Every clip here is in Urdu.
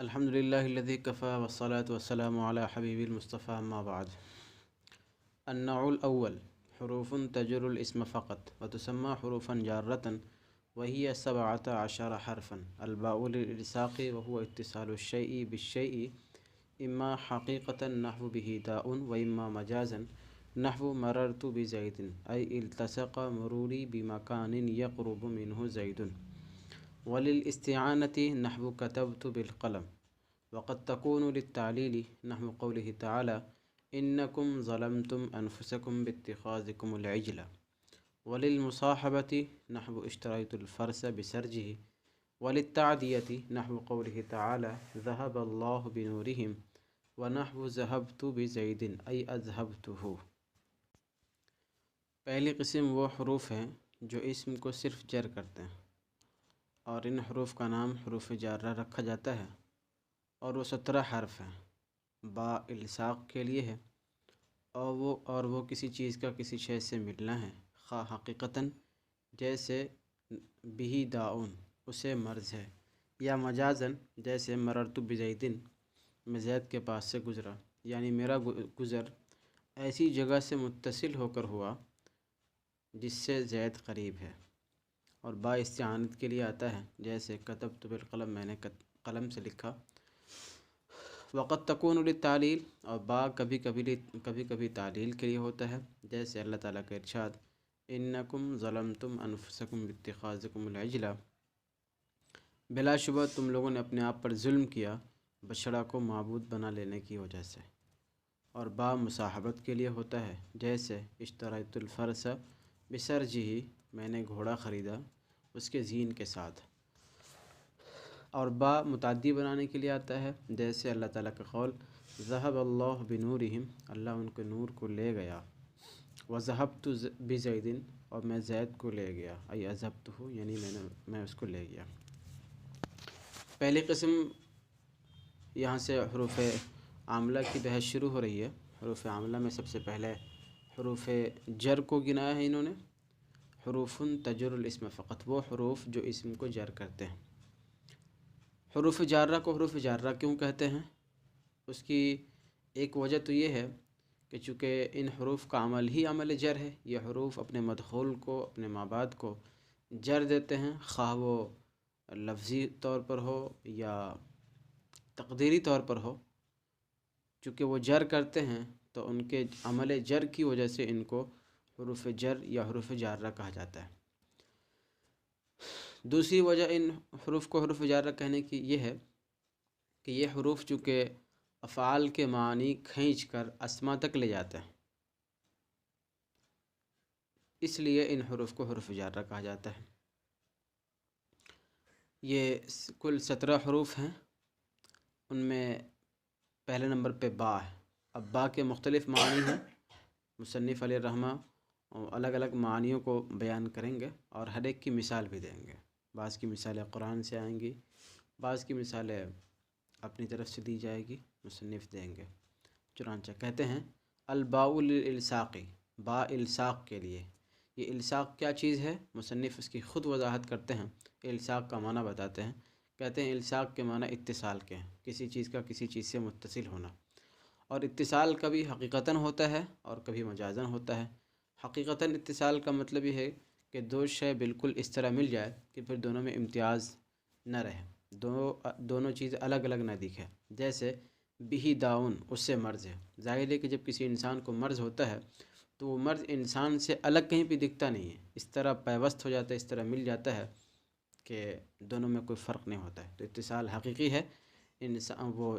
الحمد لله الذي كفى والصلاة والسلام على حبيب المصطفى أما بعد. النوع الأول حروف تجر الاسم فقط وتسمى حروفا جارة وهي 17 حرفا. الباء للإلصاق وهو اتصال الشيء بالشيء إما حقيقة نحو به داء وإما مجازا نحو مررت بزيد أي التصق مروري بمكان يقرب منه زيد. وللاستعانة نحو كتبت بالقلم. وقد تكون للتعليل نحو قوله تعالى إنكم ظلمتم أنفسكم باتخاذكم العجل. وللمصاحبة نحو اشتريت الفرس بسرجه. وللتعدية نحو قوله تعالى ذهب الله بنورهم ونحو ذهبت بزيد أي أذهبته. پہلی قسم وہ حروف ہیں جو اسم کو صرف جر کرتے ہیں اور ان حروف کا نام حروف جارہ رکھا جاتا ہے اور وہ 17 حرف ہیں. با الصاق کے لیے ہے اور وہ کسی چیز کا کسی شے سے ملنا ہے، خواہ حقیقتاً جیسے بہی داؤن اسے مرض ہے، یا مجازاً جیسے مررت بزیدن میں زید کے پاس سے گزرا، یعنی میرا گزر ایسی جگہ سے متصل ہو کر ہوا جس سے زید قریب ہے. اور با استعانت کے لیے آتا ہے جیسے کتبت بالقلم میں نے قلم سے لکھا. وقت تکون للتعلیل اور با کبھی کبھی تعلیل کے لیے ہوتا ہے جیسے اللہ تعالیٰ کا ارشاد انکم ظلمتم انفسکم باتخاذکم العجل، بلا شبہ تم لوگوں نے اپنے آپ پر ظلم کیا بچڑا کو معبود بنا لینے کی وجہ سے. اور با مصاحبت کے لیے ہوتا ہے جیسے اشتریت الفرس بسرجہ میں نے گھوڑا خریدا اس کے زین کے ساتھ. اور با متعدی بنانے کے لیے آتا ہے جیسے اللہ تعالیٰ کا قول ذہب اللہ بنورہم اللہ ان کے نور کو لے گیا، وذہبت بزید اور میں زید کو لے گیا ای اذہبتہ یعنی میں اس کو لے گیا. پہلی قسم یہاں سے حروف عاملہ کی بحث شروع ہو رہی ہے. حروف عاملہ میں سب سے پہلے حروف جر کو گنایا ہے انہوں نے. حروف تجر الاسم فقط وہ حروف جو اسم کو جر کرتے ہیں. حروف جارہ کو حروف جارہ کیوں کہتے ہیں؟ اس کی ایک وجہ تو یہ ہے کہ چونکہ ان حروف کا عمل ہی عمل جر ہے. یہ حروف اپنے مدخول کو اپنے مابعد کو جر دیتے ہیں، خواہ وہ لفظی طور پر ہو یا تقدیری طور پر ہو. چونکہ وہ جر کرتے ہیں تو ان کے عمل جر کی وجہ سے ان کو حروف جر یا حروف جارہ کہا جاتا ہے. دوسری وجہ ان حروف کو حروف جارہ کہنے کی یہ ہے کہ یہ حروف چونکہ افعال کے معنی کھینچ کر اسما تک لے جاتے ہیں، اس لیے ان حروف کو حروف جارہ کہا جاتا ہے. یہ کل 17 حروف ہیں. ان میں پہلے نمبر پہ با ہے. اب با کے مختلف معنی ہیں. مصنف علیہ الرحمہ الگ الگ معنیوں کو بیان کریں گے اور ہر ایک کی مثال بھی دیں گے. بعض کی مثالیں قرآن سے آئیں گی، بعض کی مثالیں اپنی طرف سے دی جائے گی، مصنف دیں گے. چنانچہ کہتے ہیں الباء للالصاقی، با الصاق کے لیے. یہ الصاق کیا چیز ہے؟ مصنف اس کی خود وضاحت کرتے ہیں، الصاق کا معنی بتاتے ہیں. کہتے ہیں الصاق کے معنی اتصال کے ہیں، کسی چیز کا کسی چیز سے متصل ہونا. اور اتصال کبھی حقیقتاً ہوتا ہے اور کبھی مجازاً ہوتا ہے. حقیقتاً اتصال کا مطلب یہ ہے کہ دو شے بالکل اس طرح مل جائے کہ پھر دونوں میں امتیاز نہ رہے، دونوں چیز الگ الگ نہ دکھے. جیسے بہی داؤن اس سے مرض ہے. ظاہر ہے کہ جب کسی انسان کو مرض ہوتا ہے تو وہ مرض انسان سے الگ کہیں بھی دکھتا نہیں ہے، اس طرح پیوست ہو جاتا ہے، اس طرح مل جاتا ہے کہ دونوں میں کوئی فرق نہیں ہوتا ہے. تو اتصال حقیقی ہے. وہ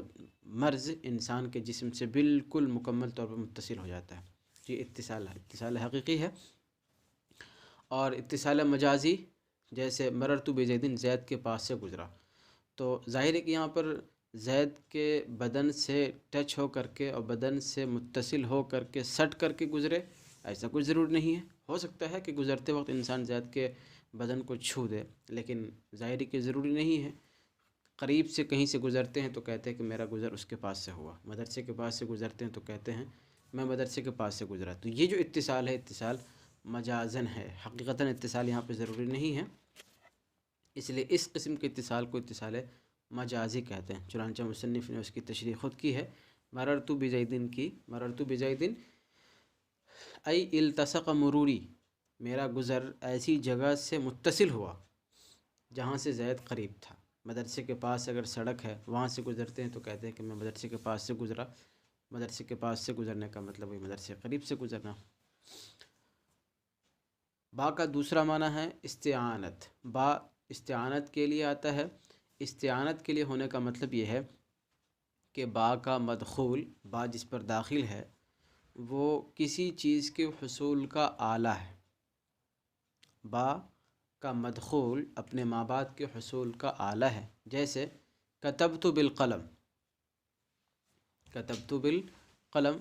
مرض انسان کے جسم سے بالکل مکمل طور پر متصل ہو جاتا ہے. یہ اتصال حقیقی ہے. اور اتصال مجازی جیسے مررت بزیدن زید کے پاس سے گزرا، تو ظاہر ہے کہ یہاں پر زید کے بدن سے ٹچ ہو کر کے اور بدن سے متصل ہو کر کے سٹ کر کے گزرے، ایسا کچھ ضرور نہیں ہے. ہو سکتا ہے کہ گزرتے وقت انسان زید کے بدن کو چھو دے، لیکن ظاہر ہے کہ ضروری نہیں ہے. قریب سے کہیں سے گزرتے ہیں تو کہتے ہیں کہ میرا گزر اس کے پاس سے ہوا. مدرسے کے پاس سے گزرتے ہیں تو کہتے ہیں میں مدرسے کے پاس سے گزرا. تو یہ جو اتصال ہے اتصال مجازن ہے، حقیقتاً اتصال یہاں پہ ضروری نہیں ہے. اس لیے اس قسم کے اتصال کو اتصال مجازی کہتے ہیں، چنانچہ مصنف نے اس کی تشریح خود کی ہے، مررت بزیدن کی، مررت بزیدن ای التصق مروری، میرا گزر ایسی جگہ سے متصل ہوا جہاں سے زید قریب تھا۔ مدرسے کے پاس اگر سڑک ہے وہاں سے گزرتے ہیں تو کہتے ہیں کہ میں مدرسے کے پاس سے گزرا، مدرسے کے پاس سے گزرنے کا مطلب وہی مدرسے قریب سے گزرنا۔ با کا دوسرا معنی ہے استعانت، با استعانت کے لیے آتا ہے۔ استعانت کے لیے ہونے کا مطلب یہ ہے کہ با کا مدخول، با جس پر داخل ہے وہ کسی چیز کے حصول کا آلہ ہے۔ با کا مدخول اپنے ما بعد کے حصول کا آلہ ہے، جیسے کتبت بالقلم، کتبت بالقلم،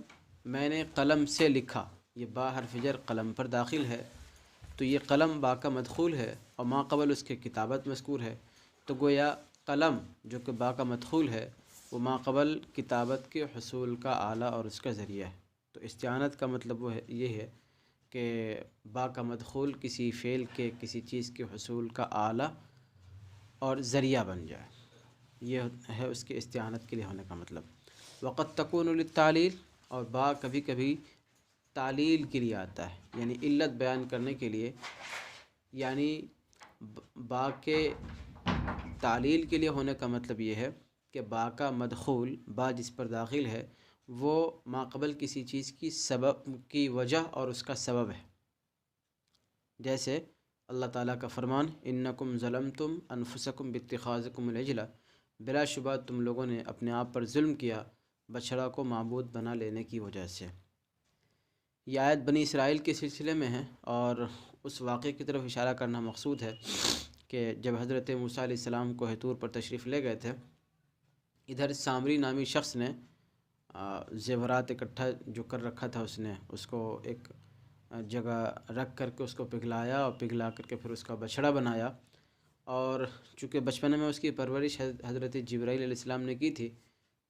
میں نے قلم سے لکھا، یہ با حرف جر قلم پر داخل ہے تو یہ قلم با کا مدخول ہے اور ما قبل اس کے کتابت مذکور ہے، تو گویا قلم جو کہ با کا مدخول ہے وہ ما قبل کتابت کے حصول کا آلہ اور اس کا ذریعہ ہے۔ تو استعانت کا مطلب وہ ہے، یہ ہے کہ با کا مدخول کسی فعل کے، کسی چیز کے حصول کا آلہ اور ذریعہ بن جائے، یہ ہے اس کے استعانت کے لیے ہونے کا مطلب۔ وقت تکون للتعلیل، اور با کبھی کبھی تعلیل کے لیے آتا ہے، یعنی علت بیان کرنے کے لیے، یعنی با کے تعلیل کے لیے ہونے کا مطلب یہ ہے کہ با کا مدخول، با جس پر داخل ہے وہ ما قبل کسی چیز کی سبب کی وجہ اور اس کا سبب ہے، جیسے اللہ تعالیٰ کا فرمان انکم ظلمتم انفسکم باتخاذکم العجلہ، بلا شبہ تم لوگوں نے اپنے آپ پر ظلم کیا بچھڑا کو معبود بنا لینے کی وجہ سے۔ یہ آیت بنی اسرائیل کے سلسلے میں ہے اور اس واقعے کی طرف اشارہ کرنا مقصود ہے کہ جب حضرت موسیٰ علیہ السلام کوہ طور پر تشریف لے گئے تھے، ادھر سامری نامی شخص نے زیورات اکٹھا جو کر رکھا تھا، اس نے اس کو ایک جگہ رکھ کر کے اس کو پگھلایا اور پگھلا کر کے پھر اس کا بچھڑا بنایا، اور چونکہ بچپن میں اس کی پرورش حضرت جبرائیل علیہ السلام نے کی تھی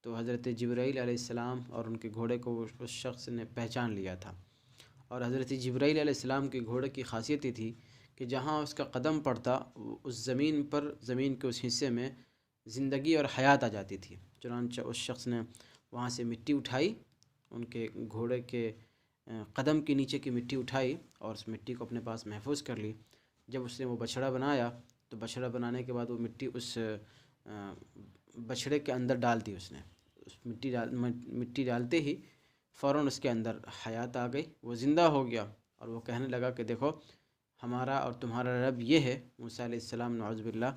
تو حضرت جبرائیل علیہ السلام اور ان کے گھوڑے کو اس شخص نے پہچان لیا تھا، اور حضرت جبرائیل علیہ السلام کے گھوڑے کی خاصیت یہ تھی کہ جہاں اس کا قدم پڑتا اس زمین پر، زمین کے اس حصے میں زندگی اور حیات آ جاتی تھی، چنانچہ اس شخص نے وہاں سے مٹی اٹھائی، ان کے گھوڑے کے قدم کے نیچے کی مٹی اٹھائی اور اس مٹی کو اپنے پاس محفوظ کر لی۔ جب اس نے وہ بچھڑا بنایا تو بچھڑا بنانے کے بعد وہ مٹی اس بچھڑے کے اندر ڈال دی، اس نے اس مٹی ڈالتے ہی فوراً اس کے اندر حیات آ گئی، وہ زندہ ہو گیا، اور وہ کہنے لگا کہ دیکھو ہمارا اور تمہارا رب یہ ہے۔ موسیٰ علیہ السلام نعوذ باللہ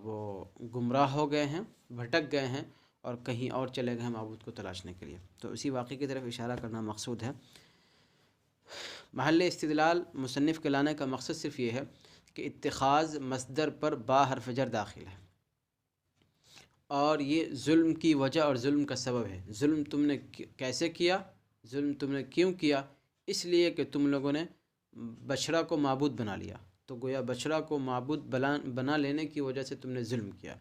وہ گمراہ ہو گئے ہیں، بھٹک گئے ہیں اور کہیں اور چلے گئے ہیں معبود کو تلاشنے کے لیے، تو اسی واقعے کی طرف اشارہ کرنا مقصود ہے۔ محل استدلال مصنف کے لانے کا مقصد صرف یہ ہے کہ اتخاذ مصدر پر با حرف جر داخل ہے، اور یہ ظلم کی وجہ اور ظلم کا سبب ہے۔ ظلم تم نے کیسے کیا، ظلم تم نے کیوں کیا؟ اس لیے کہ تم لوگوں نے بچھڑا کو معبود بنا لیا، تو گویا بچھڑا کو معبود بنا لینے کی وجہ سے تم نے ظلم کیا،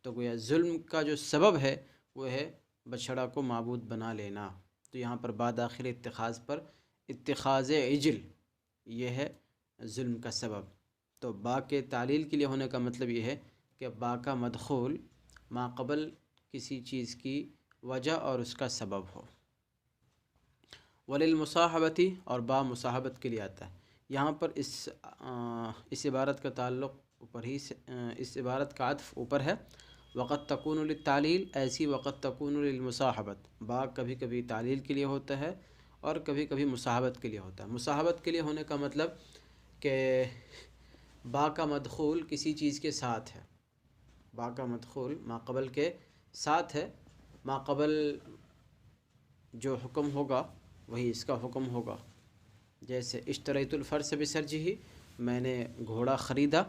تو گویا ظلم کا جو سبب ہے وہ ہے بچھڑا کو معبود بنا لینا، تو یہاں پر با داخل اتخاذ پر، اتخاذ عجل یہ ہے ظلم کا سبب۔ تو با کے تعلیل کے لیے ہونے کا مطلب یہ ہے کہ با کا مدخول ما قبل کسی چیز کی وجہ اور اس کا سبب ہو۔ وللمصاحبتی، اور با مصاحبت کے لیے آتا ہے۔ یہاں پر اس عبارت کا تعلق اوپر ہی سے، اس عبارت کا عطف اوپر ہے، وقت تکون للتعلیل، ایسی وقت تکون للمصاحبت، با کبھی کبھی تعلیل کے لیے ہوتا ہے اور کبھی کبھی مصاحبت کے لیے ہوتا ہے۔ مصاحبت کے لیے ہونے کا مطلب کہ با کا مدخول کسی چیز کے ساتھ ہے، با کا مدخول ما قبل کے ساتھ ہے، ما قبل جو حکم ہوگا وہی اس کا حکم ہوگا، جیسے اشتریت الفرس بسرجہ، میں نے گھوڑا خریدا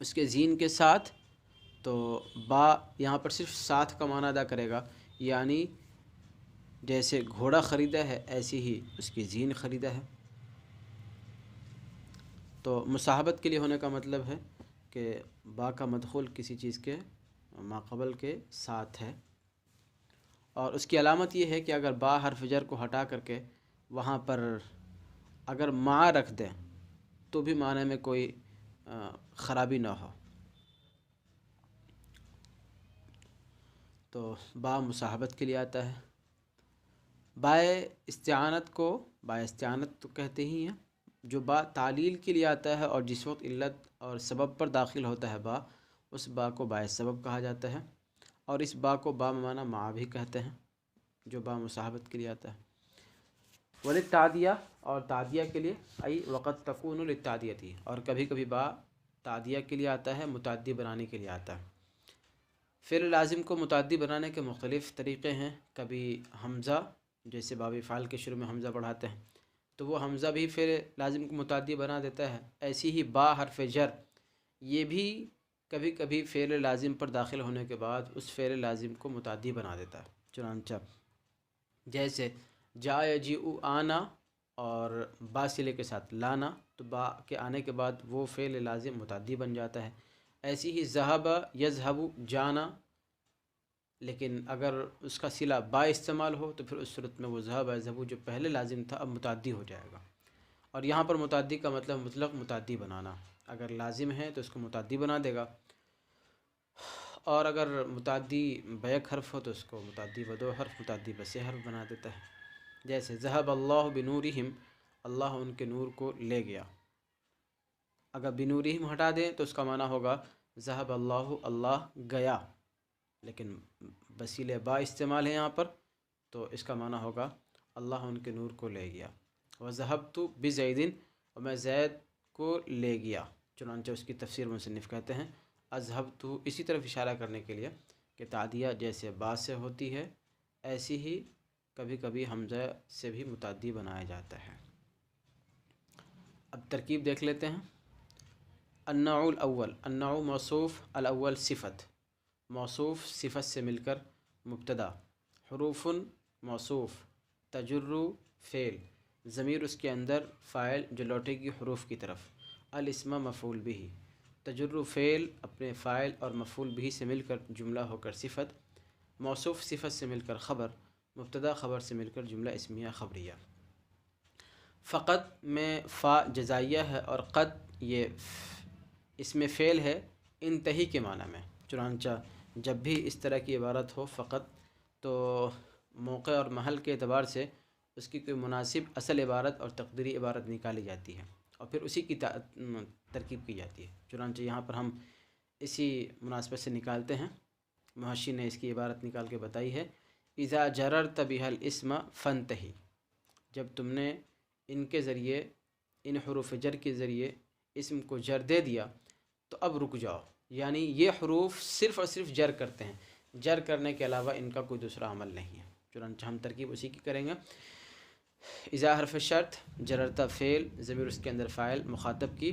اس کے زین کے ساتھ، تو با یہاں پر صرف ساتھ کا معنی ادا کرے گا، یعنی جیسے گھوڑا خریدا ہے ایسی ہی اس کی زین خریدا ہے۔ تو مصاحبت کے لیے ہونے کا مطلب ہے کہ با کا مدخول کسی چیز کے ما قبل کے ساتھ ہے، اور اس کی علامت یہ ہے کہ اگر با حرف جر کو ہٹا کر کے وہاں پر اگر ما رکھ دیں تو بھی معنی میں کوئی خرابی نہ ہو۔ تو با مصاحبت کے لیے آتا ہے۔ بائے استعانت کو بائے استعانت تو کہتے ہی ہیں، جو با تعلیل کے لیے آتا ہے اور جس وقت علت اور سبب پر داخل ہوتا ہے با، اس با کو بائے سبب کہا جاتا ہے، اور اس با کو با بمعنی مع بھی کہتے ہیں جو با مصاحبت کے لیے آتا ہے۔ وللتعدیہ، اور تعدیہ کے لیے، ای وقت تکون للتعدیتی، اور کبھی کبھی با تعدیہ کے لیے آتا ہے، متعدی بنانے کے لیے آتا ہے۔ فعل لازم کو متعدی بنانے کے مختلف طریقے ہیں۔ کبھی حمزہ، جیسے باب فعل کے شروع میں حمزہ بڑھاتے ہیں تو وہ حمزہ بھی فعل لازم کو متعدی بنا دیتا ہے۔ ایسی ہی با حرف جر، یہ بھی کبھی کبھی فعل لازم پر داخل ہونے کے بعد اس فعل لازم کو متعدی بنا دیتا ہے۔ چنانچہ جیسے جا یجیء آنا اور با صلے کے ساتھ لانا، تو با کے آنے کے بعد وہ فعل لازم متعدی بن جاتا ہے۔ ایسی ہی ذہب یذہب جانا، لیکن اگر اس کا صلہ با استعمال ہو تو پھر اس صورت میں وہ ذہب یذہب جو پہلے لازم تھا اب متعدی ہو جائے گا۔ اور یہاں پر متعدی کا مطلب مطلق متعدی بنانا، اگر لازم ہے تو اس کو متعدی بنا دے گا، اور اگر متعدی بیک حرف ہو تو اس کو متعدی بدو حرف متعدی بسے حرف بنا دیتا ہے۔ جیسے ذہب اللہ بنورہم، اللہ ان کے نور کو لے گیا۔ اگر بنورہم ہٹا دیں تو اس کا معنی ہوگا ذہب اللہ، اللہ گیا، لیکن بسیلہ با استعمال ہے یہاں پر تو اس کا معنی ہوگا اللہ ان کے نور کو لے گیا۔ وذهبت بزید، اور میں زید کو لے گیا۔ چنانچہ اس کی تفسیر مصنف کہتے ہیں اذهبت، اسی طرف اشارہ کرنے کے لیے کہ تعدیہ جیسے با سے ہوتی ہے ایسی ہی کبھی کبھی حمزہ سے بھی متعدی بنایا جاتا ہے۔ اب ترکیب دیکھ لیتے ہیں۔ النوع الاول، النوع موصوف، الاول صفت، موصوف صفت سے مل کر مبتدا، حروف موصوف، تجر فعل، ضمیر اس کے اندر فاعل جو لوٹے گی حروف کی طرف، الاسم مفعول به، تجر فعل اپنے فاعل اور مفعول به سے مل کر جملہ ہو کر صفت، موصوف صفت سے مل کر خبر، مبتدا خبر سے مل کر جملہ اسمیہ خبریہ۔ فقط میں فا جزائیہ ہے اور قد یہ اس میں فعل ہے انتہی کے معنی میں۔ چنانچہ جب بھی اس طرح کی عبارت ہو فقط، تو موقع اور محل کے اعتبار سے اس کی کوئی مناسب اصل عبارت اور تقدیری عبارت نکالی جاتی ہے اور پھر اسی کی ترکیب کی جاتی ہے۔ چنانچہ یہاں پر ہم اسی مناسبت سے نکالتے ہیں، محشی نے اس کی عبارت نکال کے بتائی ہے اذا جررت بها الاسم فانتہی، جب تم نے ان کے ذریعے، ان حروف جر کے ذریعے اسم کو جر دے دیا تو اب رک جاؤ، یعنی یہ حروف صرف اور صرف جر کرتے ہیں، جر کرنے کے علاوہ ان کا کوئی دوسرا عمل نہیں ہے۔ چنانچہ ہم ترکیب اسی کی کریں گے۔ اذا حرف شرط، جررتا فعل، ضمیر اس کے اندر فاعل مخاطب کی،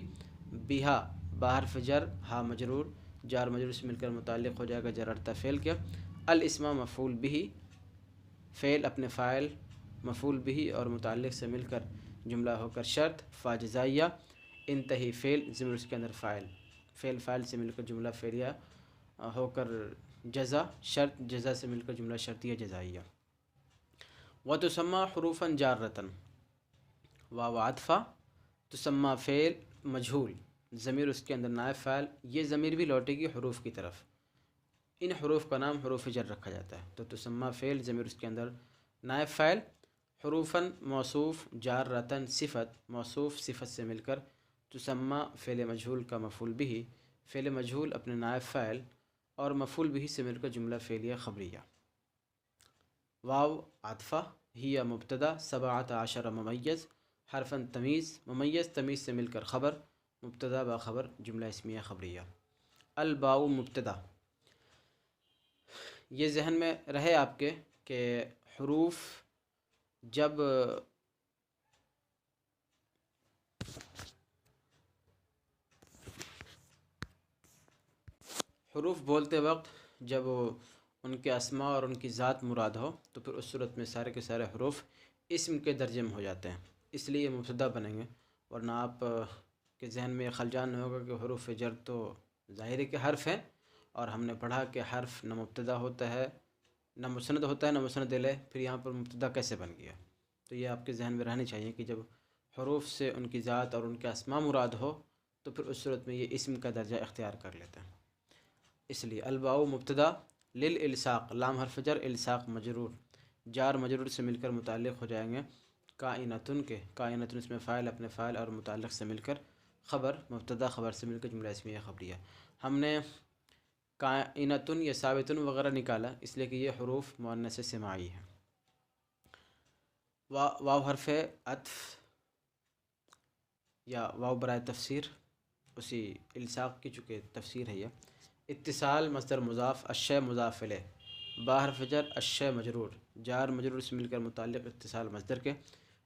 بہا با حرف جر، ہا مجرور، جار مجرور سے مل کر متعلق ہو جائے گا جررتا فعل کے، الاسم مفعول به، فعل اپنے فاعل مفعول به اور متعلق سے مل کر جملہ ہو کر شرط، فا جزائیہ، انتہی فعل، ضمیر اس کے اندر فاعل، فعل فاعل سے مل کر جملہ فعلیہ ہو کر جزا، شرط جزا سے مل کر جملہ شرطیہ جزائیہ۔ وتسمى حروفا جارة، واو عطفہ، تسمى فعل مجہول، ضمیر اس کے اندر نائب فاعل، یہ ضمیر بھی لوٹے گی حروف کی طرف، ان حروف کا نام حروف جر رکھا جاتا ہے۔ تو تسمى فعل، ضمیر اس کے اندر نائب فاعل، حروفا موصوف، جارة صفت، موصوف صفت سے مل کر، تسمى فعل مجہول کا مفعول به، فعل مجہول اپنے نائب فاعل اور مفعول به سے مل کر جملہ فعلیہ خبریہ۔ واو عطفہ، ہی مبتدا، 17 ممیز، حرفاً تمیز، ممیز تمیز سے مل کر خبر، مبتدا باخبر جملہ اسمیہ خبریہ۔ الباء مبتدا، یہ ذہن میں رہے آپ کے کہ حروف جب حروف بولتے وقت جب ان کے اسماء اور ان کی ذات مراد ہو تو پھر اس صورت میں سارے کے سارے حروف اسم کے درجے میں ہو جاتے ہیں، اس لیے یہ مبتدا بنیں گے، ورنہ آپ کے ذہن میں خلجان نہیں ہوگا کہ حروف جر تو ظاہر ہے کہ حرف ہیں، اور ہم نے پڑھا کہ حرف نہ مبتدا ہوتا ہے نہ مسند ہوتا ہے نہ مسند الیہ، پھر یہاں پر مبتدا کیسے بن گیا؟ تو یہ آپ کے ذہن میں رہنی چاہیے کہ جب حروف سے ان کی ذات اور ان کے اسماء مراد ہو تو پھر اس صورت میں یہ اسم کا درجہ اختیار کر لیتے ہیں۔ اس لیے الباء مبتدا للالصاق لام حرف جر، الصاق مجرور، جار مجرور سے مل کر متعلق ہو جائیں گے کائنتن کے، کائنتن اس میں فاعل اپنے فاعل اور متعلق سے مل کر خبر، مبتدا خبر سے مل کر جملہ اسمیہ خبریہ۔ ہم نے کائنتن یا ثابتن وغیرہ نکالا اس لیے کہ یہ حروف مؤنث سماعی ہے۔ واو حرف عطف یا واو برائے تفسیر، اسی الصاق کی چونکہ تفسیر ہے یہ۔ اتصال مصدر مضاف، الشے مضاف الیہ، با حرف جر، الشے مجرور، جار مجرور سے مل کر متعلق اتصال مصدر کے۔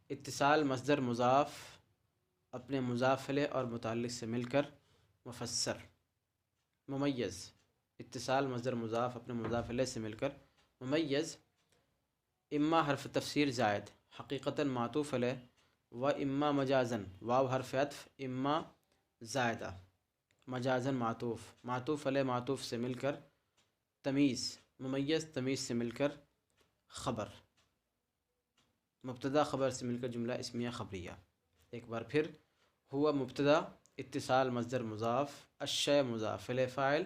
اتصال مصدر مضاف اپنے مضاف الیہ اور متعلق سے مل کر مفسر، ممیز، اتصال مصدر مضاف اپنے مضاف الیہ سے مل کر ممیز۔ اما حرف تفسیر زائد، حقیقتاً معطوف علیہ، و اما مجازن، واو حرف عطف، اما زائدہ، مجازن معطوف، معطوف علیہ معطوف سے مل کر تمیز، ممیز تمیز سے مل کر خبر، مبتدا خبر سے مل کر جملہ اسمیہ خبریہ۔ ایک بار پھر، ہوا مبتدا، اتصال مصدر مضاف، الشے مضاف الیہ فاعل،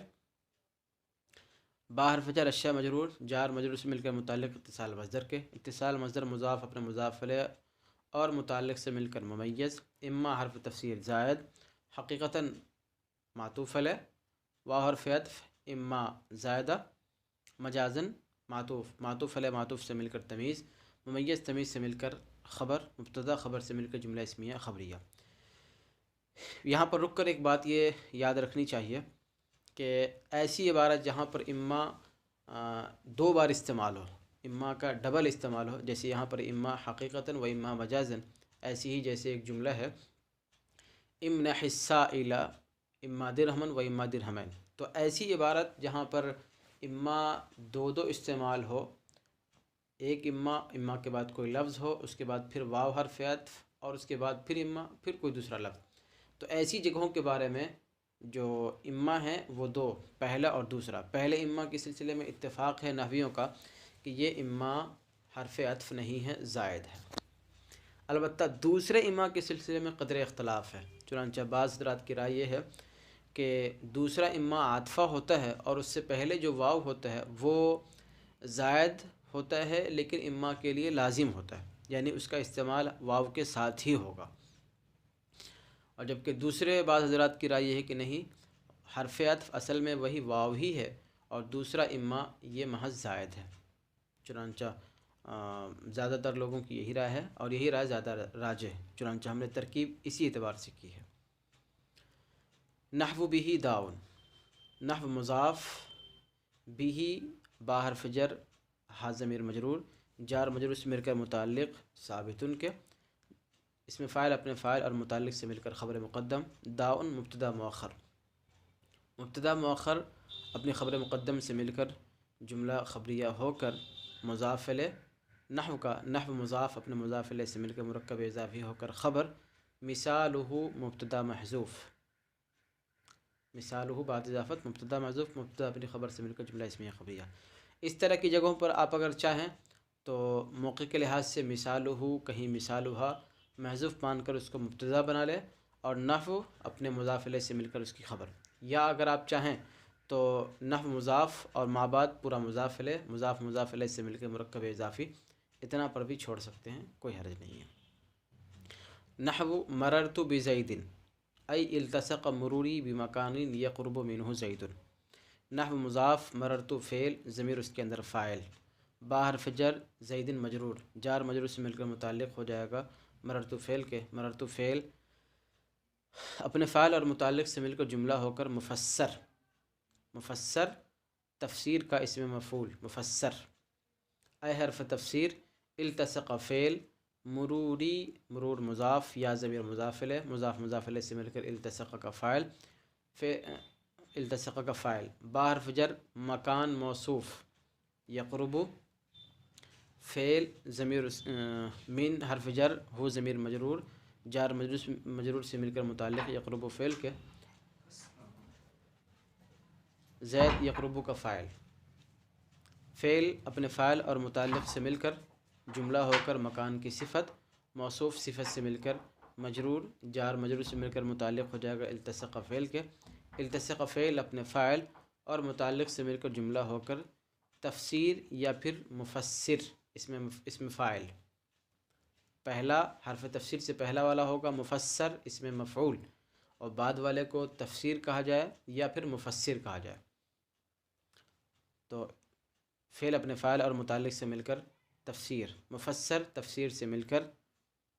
با حرف جر، الشے مجرور، جار مجرور سے مل کر متعلق اتصال مصدر کے۔ اتصال مصدر مضاف اپنے مضاف الیہ اور متعلق سے مل کر ممیز۔ اما حرف تفسیر زائد، حقیقتاً معطوف علیہ، واو حرف عطف، اما زائدہ، مجازن معطوف، معطوف علیہ معطوف سے مل کر تمیز، ممیز تمیز سے مل کر خبر، مبتدا خبر سے مل کر جملہ اسمیہ خبریہ۔ یہاں پر رک کر ایک بات یہ یاد رکھنی چاہیے کہ ایسی عبارت جہاں پر اما دو بار استعمال ہو، اما کا ڈبل استعمال ہو، جیسے یہاں پر اما حقیقتاً و اما مجازن، ایسی ہی جیسے ایک جملہ ہے امنح السائل اما درہمن و اما درہمین، تو ایسی عبارت جہاں پر اما دو استعمال ہو، ایک اما کے بعد کوئی لفظ ہو، اس کے بعد پھر واو حرف عطف اور اس کے بعد پھر اما، پھر کوئی دوسرا لفظ، تو ایسی جگہوں کے بارے میں جو اما ہیں وہ دو، پہلا اور دوسرا۔ پہلے اما کے سلسلے میں اتفاق ہے نحویوں کا کہ یہ اما حرف عطف نہیں ہے، زائد ہے۔ البتہ دوسرے اما کے سلسلے میں قدر اختلاف ہے، چنانچہ بعض حضرات کی رائے یہ ہے کہ دوسرا اما عاطفہ ہوتا ہے اور اس سے پہلے جو واو ہوتا ہے وہ زائد ہوتا ہے لیکن اما کے لیے لازم ہوتا ہے، یعنی اس کا استعمال واو کے ساتھ ہی ہوگا۔ اور جبکہ دوسرے بعض حضرات کی رائے یہ ہے کہ نہیں، حرف عطف اصل میں وہی واو ہی ہے اور دوسرا اما یہ محض زائد ہے۔ چنانچہ زیادہ تر لوگوں کی یہی رائے ہے اور یہی رائے زیادہ راجح ہے، چنانچہ ہم نے ترکیب اسی اعتبار سے کی ہے۔ نحو بھی داؤن، نحو مضاف، بھی با حرف جر، ہا ضمیر مجرور، جار مجرور سے مل کر متعلق ثابتن کے، اس میں فاعل اپنے فاعل اور متعلق سے مل کر خبر مقدم، داؤن مبتدا مؤخر، مبتدا مؤخر اپنی خبر مقدم سے مل کر جملہ خبریہ ہو کر مضاف الیہ، نحو کا نحو مضاف اپنے مضاف الیہ سے مل کر مرکب اضافی ہو کر خبر، مثالہ مبتدا محذوف، مثالہ بعد اضافت مبتدا محذوف، مبتدا اپنی خبر سے مل کر جملہ اسمیہ خبریہ۔ اس طرح کی جگہوں پر آپ اگر چاہیں تو موقع کے لحاظ سے مثالہ کہیں مثالہ محذوف مان کر اس کو مبتدا بنا لے اور نحو اپنے مضاف الیہ سے مل کر اس کی خبر، یا اگر آپ چاہیں تو نحو مضاف اور ما بعد پورا مضاف الیہ، مضاف الیہ سے مل کر مرکب اضافی، اتنا پر بھی چھوڑ سکتے ہیں، کوئی حرج نہیں ہے۔ نحو مررت بزید ای التصق مروری بمکان یقرب منہ زید، نحو مضاف، مررت فعل، ضمیر اس کے اندر فاعل، با حرف جر، زید مجرور، جار مجرور سے مل کر متعلق ہو جائے گا مررت فعل کے، مررت فعل اپنے فاعل اور متعلق سے مل کر جملہ ہو کر مفسر، مفسر تفسیر کا اسم مفعول مفسر، اے حرف تفسیر، التصق فعل، مروری مرور مضاف، یا ضمیر مضاف الیہ، مضاف الیہ سے مل کر التصق کا فاعل، التصق کا فاعل، با حرف جر، مکان موصوف، یقرب فعل، ضمیر من حرف جر، ہو ضمیر مجرور، جار مجرور سے مل کر متعلق یقرب فعل کے، زید یقرب کا فاعل، فعل اپنے فاعل اور متعلق سے مل کر جملہ ہو کر مکان کی صفت، موصوف صفت سے مل کر مجرور، جار مجرور سے مل کر متعلق ہو جائے گا التصق فعل کے، التصق فعل اپنے فاعل اور متعلق سے مل کر جملہ ہو کر تفسیر یا پھر مفسر، اسم فاعل. پہلا حرف تفسیر سے پہلا والا ہوگا مفسر اسم مفعول، اور بعد والے کو تفسیر کہا جائے یا پھر مفسر کہا جائے. تو فعل اپنے فاعل اور متعلق سے مل کر تفسیر، مفسر تفسیر سے مل کر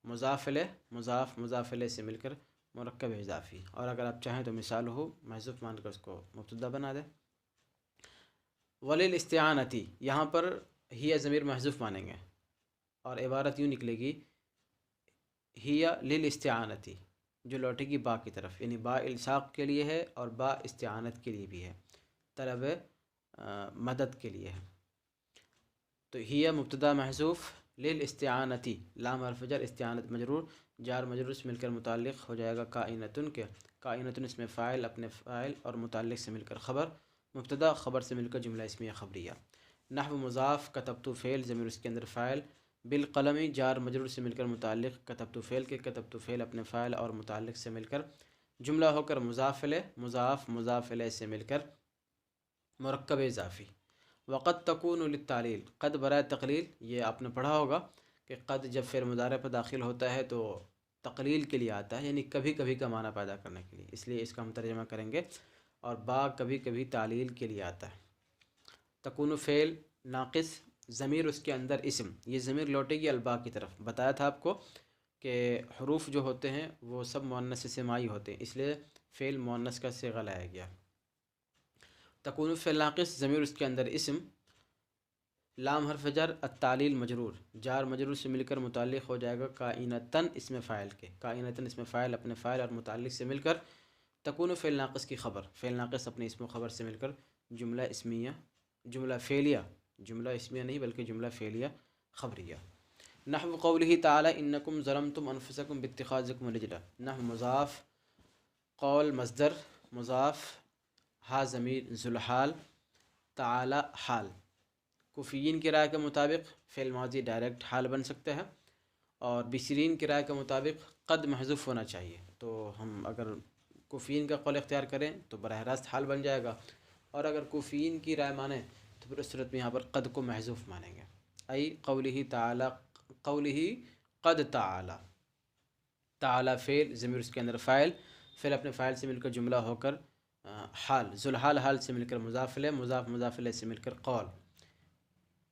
مضاف الیہ، مضاف الیہ سے مل کر مرکب اضافی. اور اگر آپ چاہیں تو مثال ہو محذوف مان کر اس کو مبتدا بنا دیں. وللاستعانتی، یہاں پر ہی ضمیر محذوف مانیں گے اور عبارت یوں نکلے گی ہی للاستعانتی، جو لوٹے گی با کی طرف، یعنی با الصاق کے لیے ہے اور با استعانت کے لیے بھی ہے، طلب مدد کے لیے ہے. تو ہی مبتدا محذوف، للاستعانتی لام حرف جر، استعانت مجرور، جار مجرور سے مل کر متعلق ہو جائے گا کائنتن کے. کائنتن اس میں فاعل اپنے فاعل اور متعلق سے مل کر خبر، مبتدا خبر سے مل کر جملہ اسمیہ خبریہ. نحو مضاف کتبت فعل ضمیر اس کے اندر فاعل، بالقلم جار مجرور سے مل کر متعلق کتبت فعل کے، کتبت فعل اپنے فاعل اور متعلق سے مل کر جملہ ہو کر مضاف الیہ، مضاف الیہ سے مل کر مرکب اضافی. وقد تکون للتعلیل، قد برائے تقلیل، یہ آپ نے پڑھا ہوگا کہ قد جب فعل مضارع پر داخل ہوتا ہے تو تقلیل کے لیے آتا ہے، یعنی کبھی کبھی کا معنی پیدا کرنے کے لیے، اس لیے اس کا ہم ترجمہ کریں گے. اور با کبھی کبھی تعلیل کے لیے آتا ہے. تکون فعل ناقص، ضمیر اس کے اندر اسم، یہ ضمیر لوٹے گی البا کی طرف. بتایا تھا آپ کو کہ حروف جو ہوتے ہیں وہ سب مؤنث سماعی ہوتے ہیں، اس لیے فعل مؤنث کا صیغہ لایا گیا. تکون فعل ناقص، ضمیر اس کے اندر اسم، لام حرف جر، التعلیل مجرور، جار مجرور سے مل کر متعلق ہو جائے گا کائنتن اسم فاعل کے. کائنتن اسم فاعل اپنے فاعل اور متعلق سے مل کر تکون فعل ناقص کی خبر، فعل ناقص اپنے اسم و خبر سے مل کر جملہ اسمیہ، جملہ فعلیہ، جملہ اسمیہ نہیں بلکہ جملہ فعلیہ خبریہ. نحو قوله تعالی انکم ظلمتم انفسکم باتخاذکم العجل. نحو مضاف، قول مصدر، مضاف، ہا ضمیر ذوالحال، تعالی حال. کفیین کی رائے کے مطابق فعل ماضی ڈائریکٹ حال بن سکتا ہے، اور بصرین کی رائے کے مطابق قد محذوف ہونا چاہیے. تو ہم اگر کفیین کا قول اختیار کریں تو براہ راست حال بن جائے گا، اور اگر کفیین کی رائے مانیں تو پھر اس صورت میں یہاں پر قد کو محذوف مانیں گے. ای قوله تعالی، قوله قد تعالی، تعالی فعل ضمیر اس کے اندر فاعل، فعل اپنے فاعل سے مل کر جملہ ہو کر حال، ذوالحال حال سے مل کر مضاف الیہ، مضاف الیہ سے مل کر قول.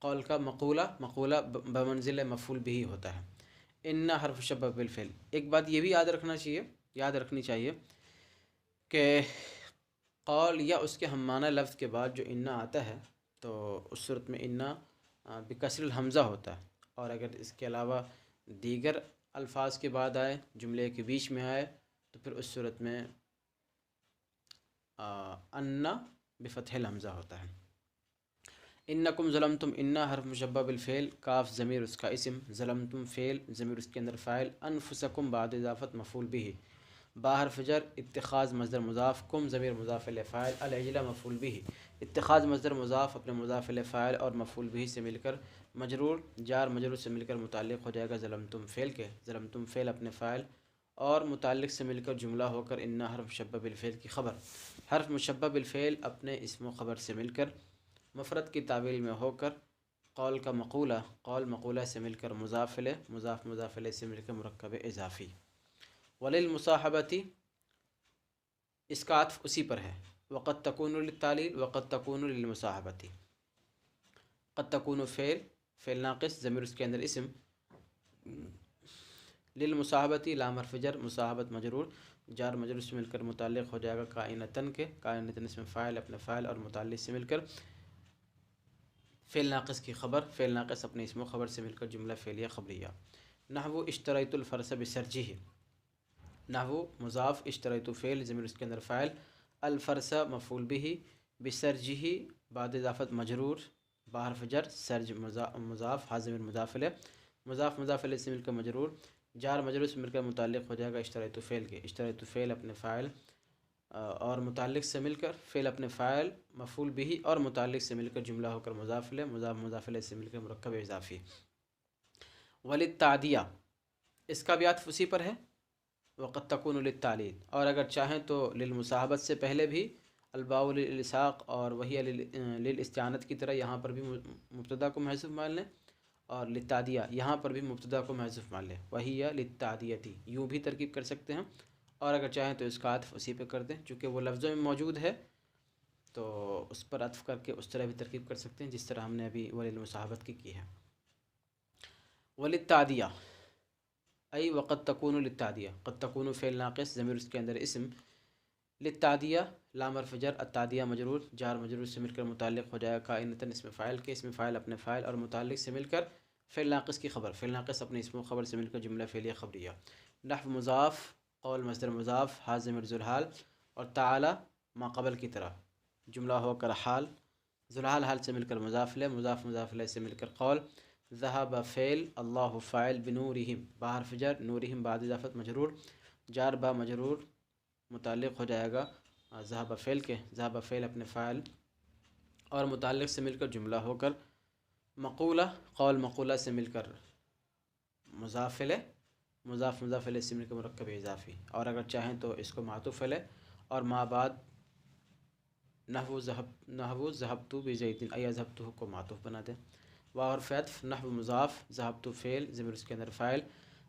قول کا مقولہ بمنزل مفعول بھی ہوتا ہے. ان حرف شبہ بالفعل. ایک بات یہ بھی یاد رکھنی چاہیے کہ قول یا اس کے ہم معنی لفظ کے بعد جو ان آتا ہے تو اس صورت میں ان بکسر الحمزہ ہوتا ہے، اور اگر اس کے علاوہ دیگر الفاظ کے بعد آئے، جملے کے بیچ میں آئے، تو پھر اس صورت میں ان بفتح الحمزہ ہوتا ہے. انکم ظلمتم، ان حرف مشبہ بالفعل، کاف ضمیر اس کا اسم، ظلمتم فعل ضمیر اس کے اندر فاعل، انفسکم بعد اضافت مفعول به، با حرف جر، اتخاذ مصدر مضاف، کم ضمیر مضاف الیہ فاعل، العجلہ مفعول به. اتخاذ مصدر مضاف اپنے مضاف الیہ فاعل اور مفعول به سے مل کر مجرور، جار مجرور سے مل کر متعلق ہو جائے گا ظلمتم فعل کے. ظلمتم فعل اپنے فاعل اور متعلق سے مل کر جملہ ہو کر ان حرف مشبہ بالفعل کی خبر. حرف مشبہ بالفعل اپنے اسم و خبر سے مل کر مفرد کی تعویل میں ہو کر قول کا مقولہ، قول مقولہ سے مل کر مضاف الیہ، مضاف الیہ سے مل کر مرکب اضافی. وللمصاحبتی، اس کا عطف اسی پر ہے. وقد تکون للتعلیل، وقد تکون للمصاحبتی. قد تکون فعل ناقص ضمیر اس کے اندر اسم، للمصاحبتی لام حرف جر، مصاحبت مجرور، جار مجرور سے مل کر متعلق ہو جائے گا کائنتن کے. کائنتن اس میں فاعل اپنے فاعل اور متعلق سے مل کر فعل ناقص کی خبر، فعل ناقص اپنے اسم و خبر سے مل کر جملہ فعلیہ خبریہ. نحو اشتریت الفرس بسرجہ. نحو مضاف، اشتریت فعل ضمیر اس کے اندر فاعل، الفرس مفعول به، بسرجہ بعد اضافت مجرور، با حرف جر، سرج مضاف، ہا ضمیر مضاف الیہ، مضاف الیہ سے مل کر مجرور، جار مجرور سے مل کر متعلق ہو جائے گا اشتریت فعل کے. اشتریت فعل اپنے فاعل اور متعلق سے مل کر، فعل اپنے فاعل مفعول به اور متعلق سے مل کر جملہ ہو کر مضاف الیہ، مضاف الیہ سے مل کر مرکب اضافی. وللتعدیہ، اس کا بھی عطف اسی پر ہے. وقد تکون للتعلیل، اور اگر چاہیں تو للمصاحبت سے پہلے بھی الباء للالصاق اور وہی للاستعانت کی طرح یہاں پر بھی مبتدا کو محذوف مان لیں، اور للتعدیہ یہاں پر بھی مبتدا کو محذوف مان لیں، وہی للتعدیتی یوں بھی ترکیب کر سکتے ہیں، اور اگر چاہیں تو اس کا عطف اسی پہ کر دیں، چونکہ وہ لفظوں میں موجود ہے تو اس پر عطف کر کے اس طرح بھی ترکیب کر سکتے ہیں جس طرح ہم نے ابھی وللمصاحبت کی ہے۔ وللتعدیہ ای وقد تکون للتعدیہ، قد تکون فعل ناقص ضمیر اس کے اندر اسم، للتعدیہ لام حرف جر، التعدیہ مجرور، جار مجرور سے مل کر متعلق ہو جائے کائنتاً اسم فاعل کے، اسم فاعل اپنے فاعل اور متعلق سے مل کر فعل ناقص کی خبر، فعل ناقص اپنے اسم و خبر سے مل کر جملہ فعلیہ خبریہ، نحو مضاف، قول مصدر مضاف، ہا ضمیر ذوالحال، اور تعالی ما قبل کی طرح جملہ ہو کر حال، ذوالحال حال سے مل کر مضاف الیہ، مضاف مضاف الیہ سے مل کر قول، ذهب فعل، اللہ فاعل، بنورہم با حرف جر، نورہم بعد اضافت مجرور، جار با مجرور متعلق ہو جائے گا ذهب فعل کے، ذهب فعل اپنے فاعل اور متعلق سے مل کر جملہ ہو کر مقولہ، قول مقولہ سے مل کر مضاف الیہ، مضاف مضاف الیہ سے مل کر مرکب اضافی، اور اگر چاہیں تو اس کو معطوف الیہ اور ما بعد نحو ذهبت بزید ای ذهبتہ کو معطوف بنا دیں، واو حرف عطف، نحو مضاف، ذهبت فعل ضمیر اس کے اندر فاعل،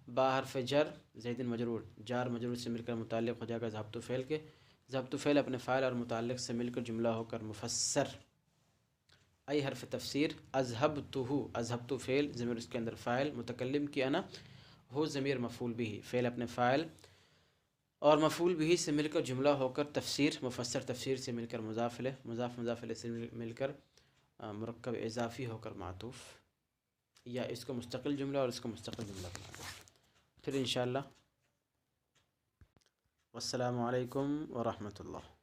با حرف جر، زید مجرور، جار مجرور سے مل کر متعلق ہو جائے گا ذهبت فعل کے، ذهبت فعل اپنے فاعل اور متعلق سے مل کر جملہ ہو کر مفسر، ای حرف تفسیر، اذهبتہ، اذهبت فعل ضمیر اس کے اندر فاعل، متکلم کی انا، ہو ضمیر مفعول بھی، فعل اپنے فاعل اور مفعول بھی سے مل کر جملہ ہو کر تفسیر، مفسر تفسیر سے مل کر مضاف الیہ، مضاف مضاف الیہ سے مل کر مرکب اضافی ہو کر معطوف، یا اس کو مستقل جملہ اور اس کو مستقل جملہ بنا دیں۔ پھر انشاءاللہ، والسلام علیکم ورحمۃ اللہ۔